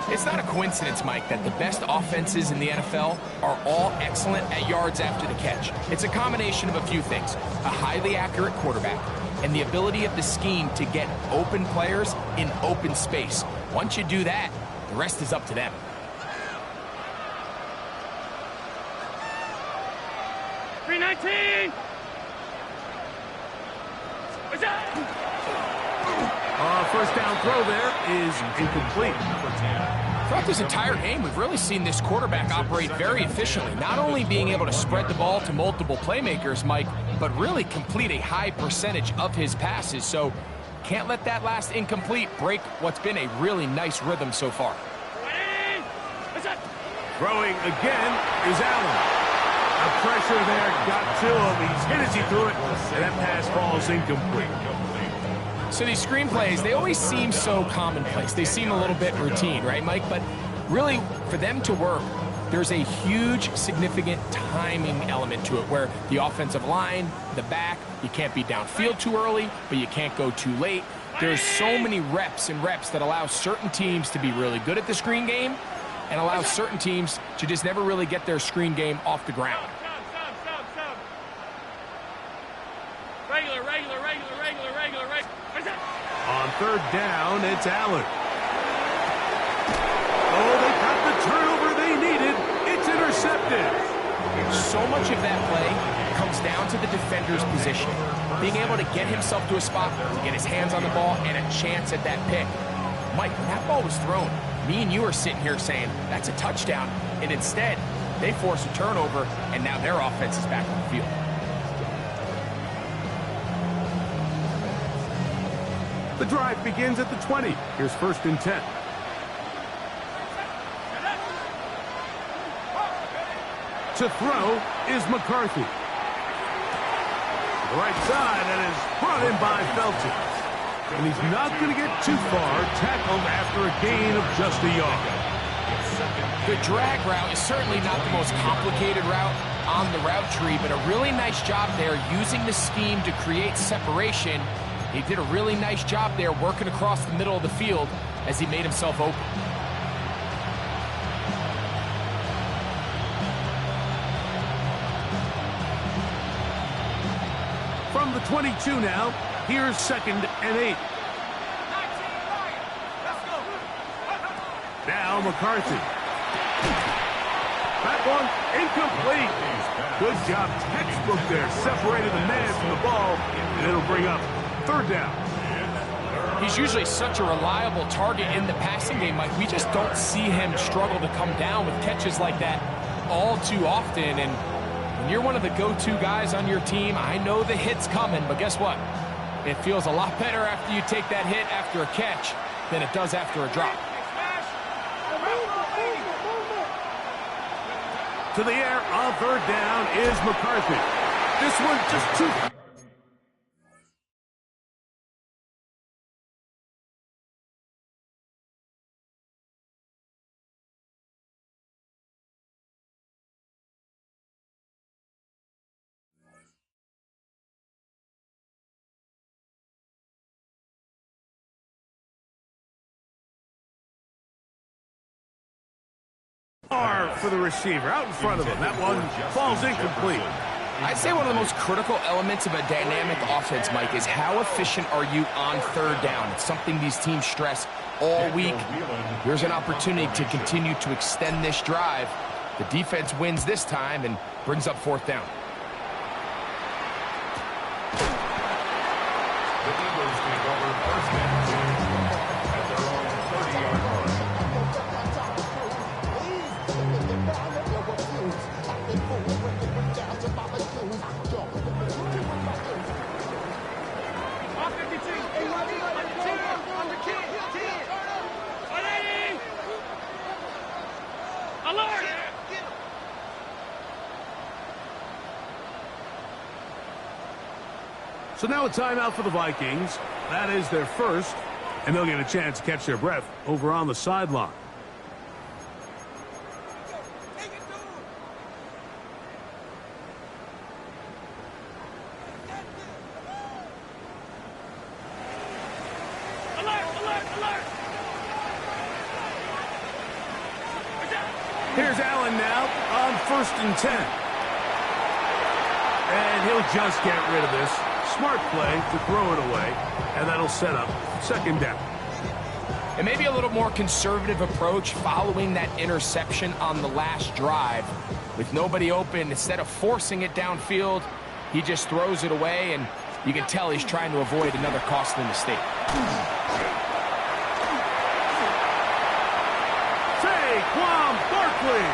S3: It's not a coincidence, Mike, that the best offenses in the NFL are all excellent at yards after the catch. It's a combination of a few things. A highly accurate quarterback and the ability of the scheme to get open players in open space. Once you do that, the rest is up to them.
S4: $319!
S1: First down throw there is incomplete.
S3: Throughout this entire game, we've really seen this quarterback operate very efficiently, not only being able to spread the ball to multiple playmakers, Mike, but really complete a high percentage of his passes. So Can't let that last incomplete break what's been a really nice rhythm so far.
S1: Throwing again is Allen. The pressure there got to him. He's hit as he threw it, and that pass falls incomplete.
S3: So these screenplays, they always seem so commonplace. They seem a little bit routine, right, Mike? But really, for them to work, there's a huge, significant timing element to it where the offensive line, the back, you can't be downfield too early, but you can't go too late. There's so many reps and reps that allow certain teams to be really good at the screen game and allow certain teams to just never really get their screen game off the ground.
S4: Regular.
S1: On third down, it's Allen. Oh, they got the turnover they needed. It's intercepted.
S3: So much of that play comes down to the defender's position. Being able to get himself to a spot, to get his hands on the ball, and a chance at that pick. Mike, when that ball was thrown, me and you are sitting here saying, that's a touchdown. And instead, they force a turnover, and now their offense is back on the field.
S1: The drive begins at the 20. Here's 1st and 10. To throw is McCarthy. The right side, and is brought in by Felton. And he's not going to get too far, tackled after a gain of just a yard.
S3: The drag route is certainly not the most complicated route on the route tree, but a really nice job there using the scheme to create separation. He did a really nice job there working across the middle of the field as he made himself open.
S1: From the 22 now, here's 2nd and 8. Now McCarthy. That one incomplete. Good job, textbook there. Separated the man from the ball, and it'll bring up 3rd down.
S3: He's usually such a reliable target in the passing game, Mike. We just don't see him struggle to come down with catches like that all too often. And when you're one of the go-to guys on your team, I know the hit's coming, but guess what? It feels a lot better after you take that hit after a catch than it does after a drop.
S1: To the air on 3rd down is McCarthy. This one just too... for the receiver out in front of him. That one falls incomplete.
S3: I'd say one of the most critical elements of a dynamic offense, Mike, is how efficient are you on 3rd down. It's something these teams stress all week. Here's an opportunity to continue to extend this drive. The defense wins this time and brings up 4th down.
S2: The Eagles take over 1st and 2 at their own 30-yard line.
S1: So now a timeout for the Vikings. That is their first, and they'll get a chance to catch their breath over on the sideline. Here's Allen now on 1st and 10. And he'll just get rid of this. Smart play to throw it away, and that'll set up 2nd down.
S3: And maybe a little more conservative approach following that interception on the last drive. With nobody open, instead of forcing it downfield, he just throws it away, and you can tell he's trying to avoid another costly mistake.
S1: Saquon Barkley.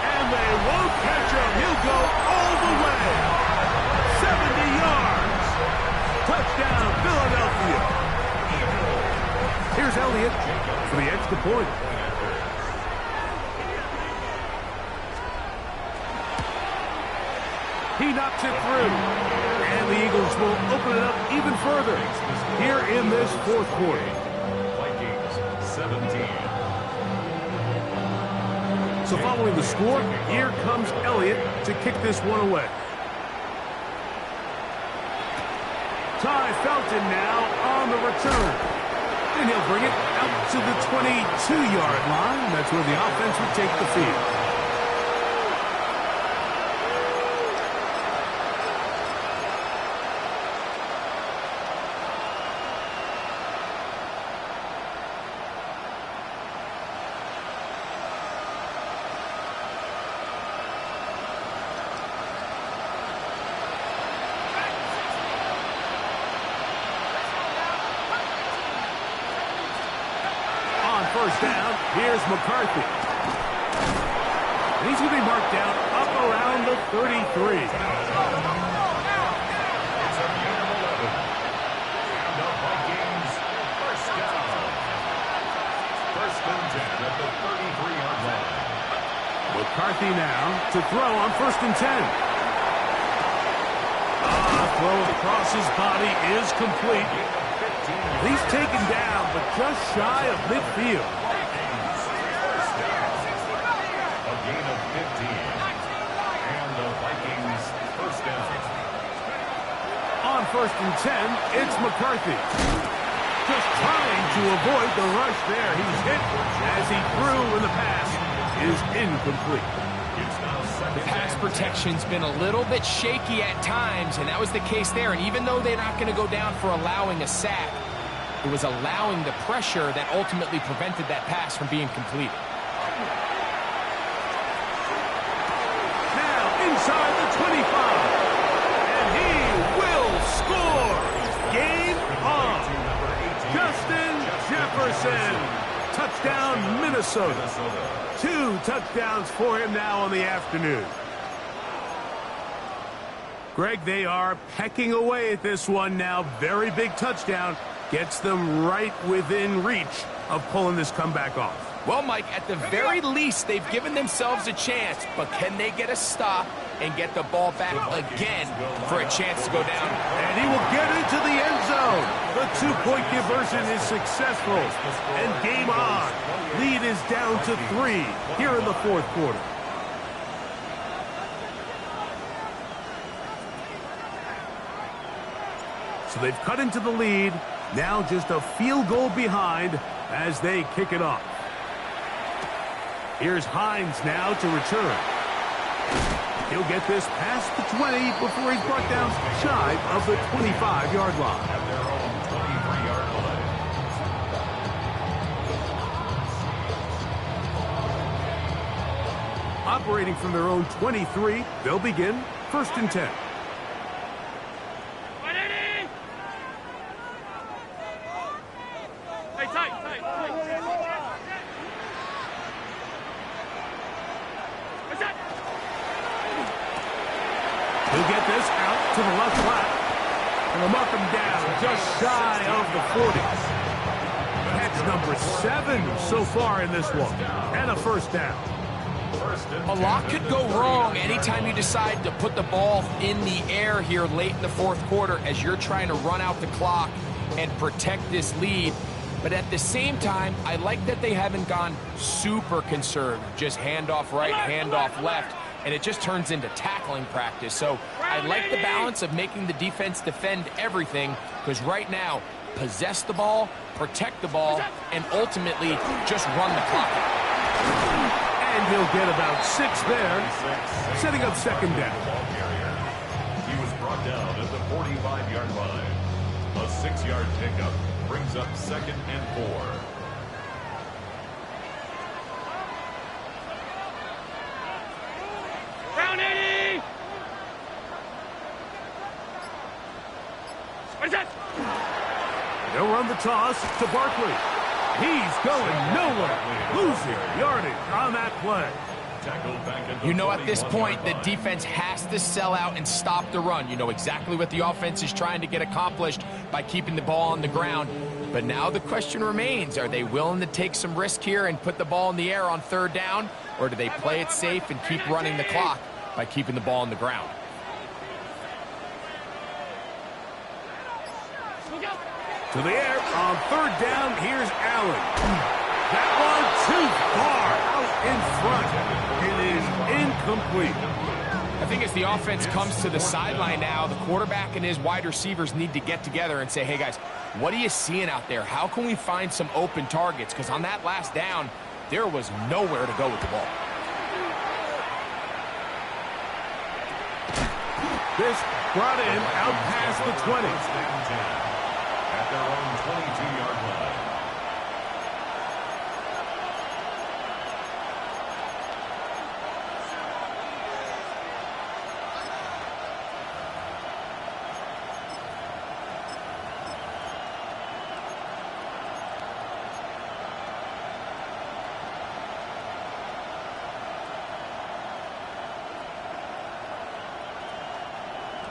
S1: And they won't catch him. He'll go all the way. 70 yards. Touchdown. Here's Elliott for the extra point. He knocks it through. And the Eagles will open it up even further here in this fourth quarter.
S2: Vikings 17.
S1: So following the score, here comes Elliott to kick this one away. Ty Felton now on the return. And he'll bring it out to the 22-yard line. That's where the offense would take the field. First down, here's McCarthy. And he's going to be marked down up around the 33.
S2: It's a gain of 11. And the Vikings, first down. First and 10 at the 33-yard line.
S1: McCarthy now to throw on first and 10. Throw across his body is complete. He's taken down, but just shy of midfield.
S2: A gain of 15. And the Vikings first down.
S1: On first and 10, it's McCarthy. Just trying to avoid the rush there. He's hit as he threw, and the pass is incomplete.
S3: The pass protection's been a little bit shaky at times, and that was the case there. And even though they're not going to go down for allowing a sack, it was allowing the pressure that ultimately prevented that pass from being completed.
S1: Now inside the 25. And he will score. Game on. Justin Jefferson. Touchdown, Minnesota. 2 touchdowns for him now on the afternoon. Greg, they are pecking away at this one now. Very big touchdown. Gets them right within reach of pulling this comeback off.
S3: Well, Mike, at the very least, they've given themselves a chance. But can they get a stop and get the ball back again for a chance to go down?
S1: And he will get into the end zone. The 2-point conversion is successful. And game on. Lead is down to 3 here in the fourth quarter. So they've cut into the lead. Now just a field goal behind as they kick it off. Here's Hines now to return. He'll get this past the 20 before he's brought down shy of the 25-yard line.
S2: At their own 23-yard line.
S1: Operating from their own 23, they'll begin first and 10. He'll get this out to the left flat. And they'll mark him down just shy of the 40. Catch number 7 so far in this one. And a first down.
S3: A lot could go wrong anytime you decide to put the ball in the air here late in the fourth quarter as you're trying to run out the clock and protect this lead. But at the same time, I like that they haven't gone super conservative. Just handoff right, handoff left. And it just turns into tackling practice. So I like the balance of making the defense defend everything, because right now, possess the ball, protect the ball, and ultimately just run the clock out.
S1: And he'll get about 6 there, setting up second down.
S2: He was brought down at the 45-yard line. A 6-yard pickup brings up second and 4.
S1: They'll run the toss to Barkley. He's going nowhere. Losing yardage on that play.
S3: You know, at this point, the defense has to sell out and stop the run. You know exactly what the offense is trying to get accomplished by keeping the ball on the ground. But now the question remains, are they willing to take some risk here and put the ball in the air on third down? Or do they play it safe and keep running the clock by keeping the ball on the ground?
S1: To the air on third down, here's Allen. That one too far out in front. It is incomplete.
S3: I think as the offense comes to the sideline now, the quarterback and his wide receivers need to get together and say, hey guys, what are you seeing out there? How can we find some open targets? Because on that last down, there was nowhere to go with the ball.
S1: This brought in out past the 20.
S2: At their own 22-yard line.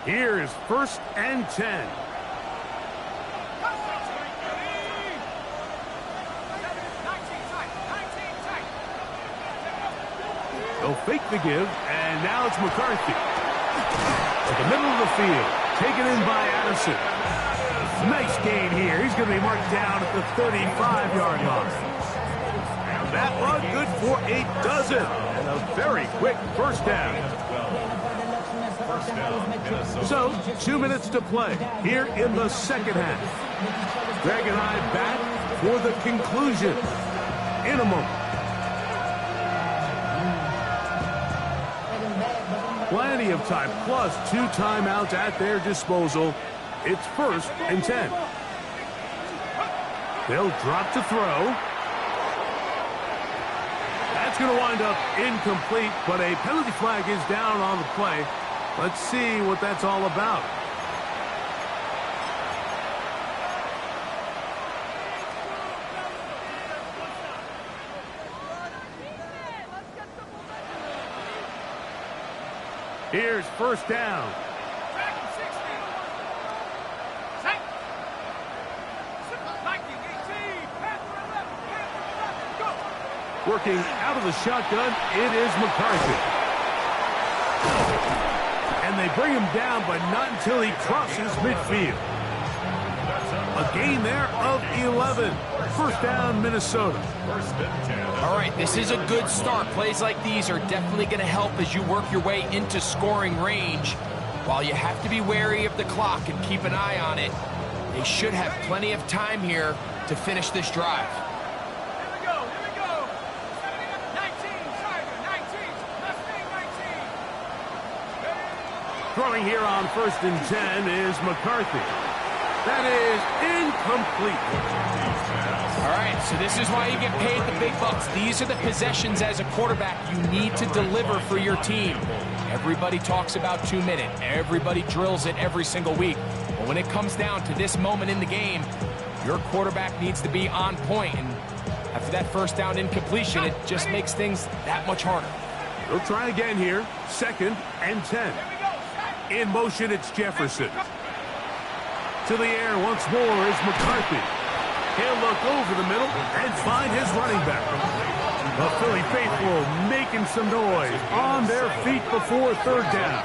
S1: Here is 1st and 10. They'll fake the give, and now it's McCarthy. To the middle of the field, taken in by Addison. Nice gain here. He's going to be marked down at the 35-yard line. And that one good for a dozen. And a very quick first down. So, 2 minutes to play here in the second half. Greg and I back for the conclusion in a moment. Plenty of time, plus 2 timeouts at their disposal. It's 1st and 10. They'll drop to throw. That's going to wind up incomplete, but a penalty flag is down on the play. Let's see what that's all about. Here's 1st down. Working out of the shotgun, it is McCarthy. And they bring him down, but not until he crosses midfield. A gain there of 11. 1st down, Minnesota.
S3: All right, this is a good start. Plays like these are definitely going to help as you work your way into scoring range. While you have to be wary of the clock and keep an eye on it, they should have plenty of time here to finish this drive.
S1: Throwing here on 1st and 10 is McCarthy. That is incomplete.
S3: All right, so this is why you get paid the big bucks. These are the possessions as a quarterback you need to deliver for your team. Everybody talks about 2 minutes. Everybody drills it every single week. But when it comes down to this moment in the game, your quarterback needs to be on point. And after that 1st down incompletion, it just makes things that much harder.
S1: They'll try again here. 2nd and 10. In motion, it's Jefferson. To the air once more is McCarthy. He'll look over the middle and find his running back. The Philly faithful making some noise on their feet before 3rd down.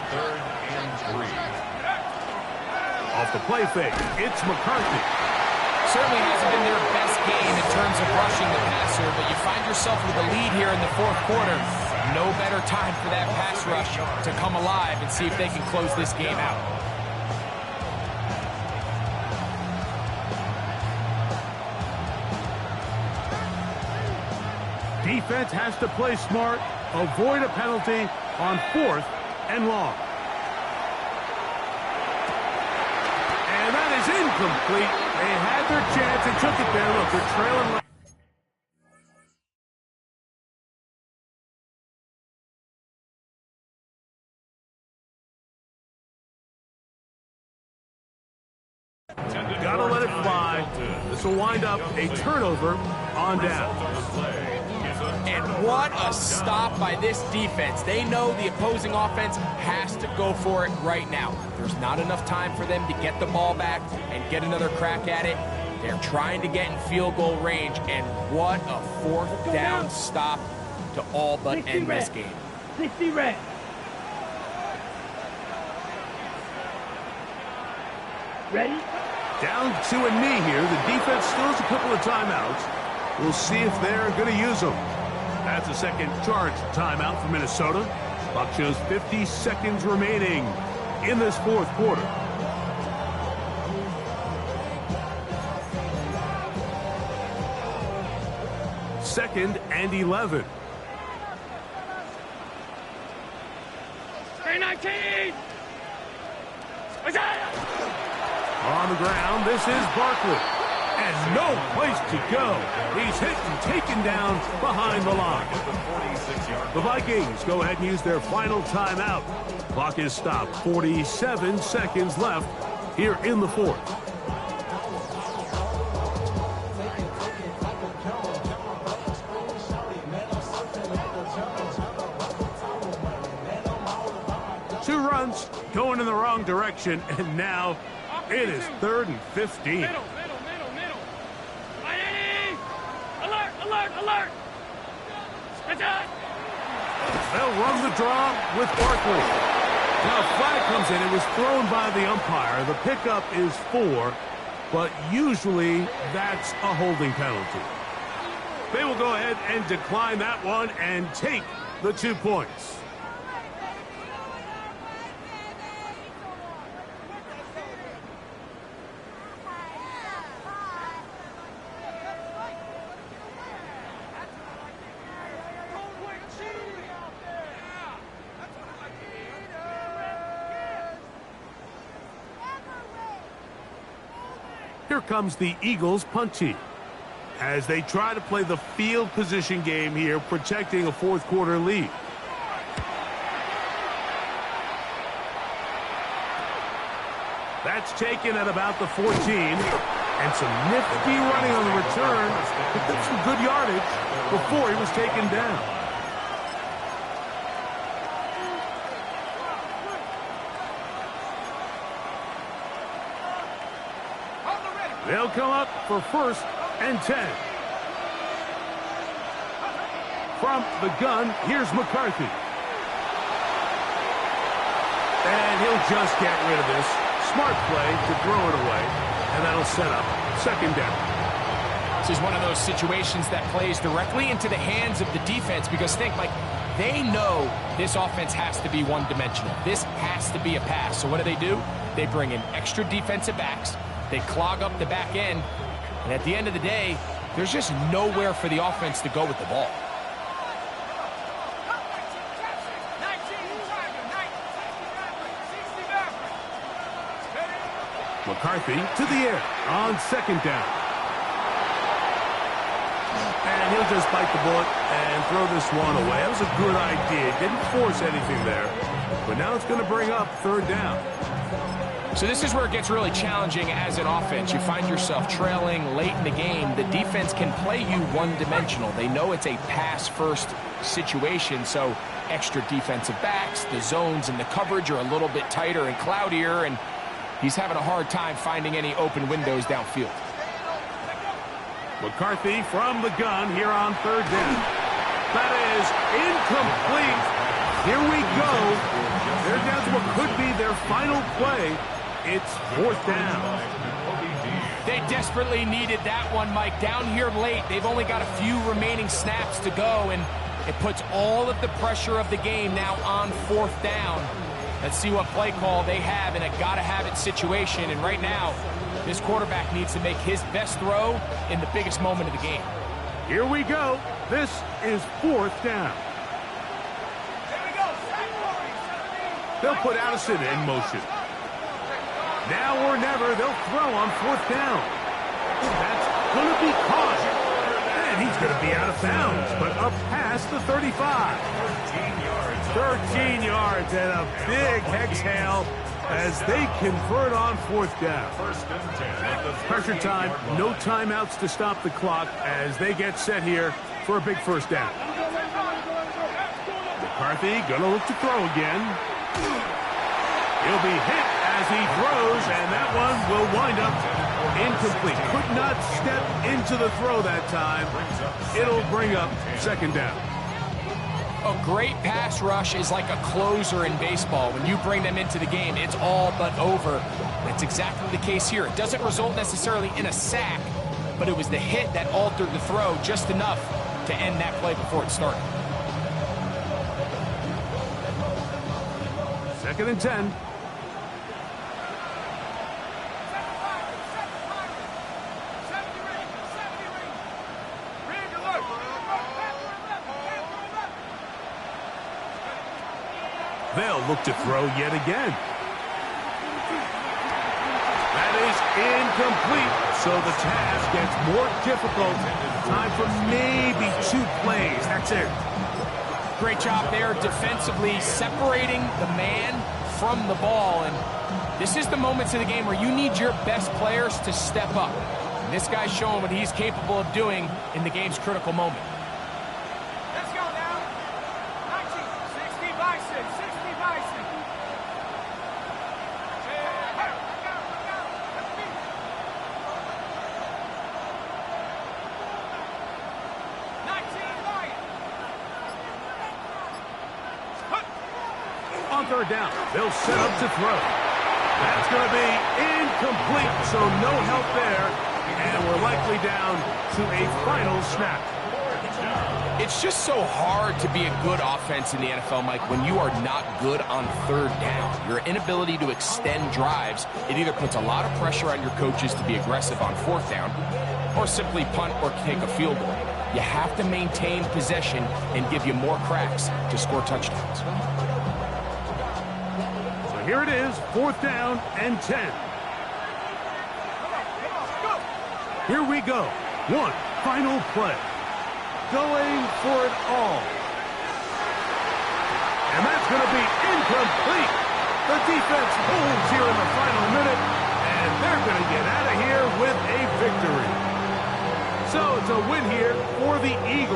S1: Off the play fake, it's McCarthy.
S3: Certainly hasn't been their best game in terms of rushing the passer, but you find yourself with a lead here in the 4th quarter. No better time for that pass rush to come alive and see if they can close this game out.
S1: Defense has to play smart, avoid a penalty on 4th and long. And that is incomplete. They had their chance and took it there. Look, they're trailing. Gotta let it fly. This will wind up a turnover on down.
S3: And what a stop by this defense. They know the opposing offense has to go for it right now. There's not enough time for them to get the ball back and get another crack at it. They're trying to get in field goal range, and what a fourth down stop to all but end this game.
S5: 60 red. Ready?
S1: Down to a knee here. The defense still has a couple of timeouts. We'll see if they're going to use them. That's a second charge timeout for Minnesota. Clock shows 50 seconds remaining in this fourth quarter. Second and 11.
S4: K-19!
S1: On the ground, this is Barkley. And no place to go. He's hit and taken down behind the line. The Vikings go ahead and use their final timeout. Clock is stopped. 47 seconds left here in the fourth. Two runs going in the wrong direction, and now it is 3rd and 15.
S4: Middle. Alert!
S1: They'll run the draw with Barkley. Now a flag comes in. It was thrown by the umpire. The pickup is 4, but usually that's a holding penalty. They will go ahead and decline that one and take the 2 points. Here comes the Eagles punt team as they try to play the field position game here, protecting a fourth quarter lead. That's taken at about the 14, and some nifty running on the return. Picked up some good yardage before he was taken down. They'll come up for 1st and 10. From the gun, here's McCarthy. And he'll just get rid of this. Smart play to throw it away, and that'll set up 2nd down.
S3: This is one of those situations that plays directly into the hands of the defense, because think, Mike, they know this offense has to be one-dimensional. This has to be a pass. So what do? They bring in extra defensive backs. They clog up the back end, and at the end of the day, there's just nowhere for the offense to go with the ball.
S1: McCarthy to the air on 2nd down. And he'll just bite the bullet and throw this one away. That was a good idea. Didn't force anything there, but now it's going to bring up 3rd down.
S3: So this is where it gets really challenging as an offense. You find yourself trailing late in the game. The defense can play you one-dimensional. They know it's a pass-first situation, so extra defensive backs, the zones and the coverage are a little bit tighter and cloudier, and he's having a hard time finding any open windows downfield.
S1: McCarthy from the gun here on 3rd down. That is incomplete. Here we go. They're down to what could be their final play. It's 4th down.
S3: They desperately needed that one, Mike. Down here late, they've only got a few remaining snaps to go, and it puts all of the pressure of the game now on 4th down. Let's see what play call they have in a gotta-have-it situation, and right now, this quarterback needs to make his best throw in the biggest moment of the game.
S1: Here we go. This is 4th down. They'll put Addison in motion. Now or never, they'll throw on 4th down. That's going to be caught. And he's going to be out of bounds, but up past the 35. 13 yards and a big exhale as they convert on fourth down.
S2: First and 10 at the
S1: Pressure time,
S2: 38-yard line.
S1: no timeouts to stop the clock as they get set here for a big first down. McCarthy gonna look to throw again. He'll be hit as he throws, and that one will wind up incomplete. Could not step into the throw that time. It'll bring up second down.
S3: A great pass rush is like a closer in baseball. When you bring them into the game, it's all but over. That's exactly the case here. It doesn't result necessarily in a sack, but it was the hit that altered the throw just enough to end that play before it started.
S1: Second and 10. They'll look to throw yet again. That is incomplete, so the task gets more difficult. Time for maybe 2 plays. That's it.
S3: Great job there defensively, separating the man from the ball. And this is the moments of the game where you need your best players to step up. And this guy's showing what he's capable of doing in the game's critical moment.
S4: Let's go now. 60 by 6. 60 by 6.
S1: On third down, they'll set up to throw. That's going to be incomplete, so no help there. And we're likely down to a final snap.
S3: It's just so hard to be a good offense in the NFL, Mike, when you are not good on third down. Your inability to extend drives, it either puts a lot of pressure on your coaches to be aggressive on fourth down or simply punt or take a field goal. You have to maintain possession and give you more cracks to score touchdowns.
S1: So here it is, fourth down and 10. Here we go. One final play. Going for it all. And that's going to be incomplete. The defense holds here in the final minute, and they're going to get out of here with a victory. So it's a win here for the Eagles.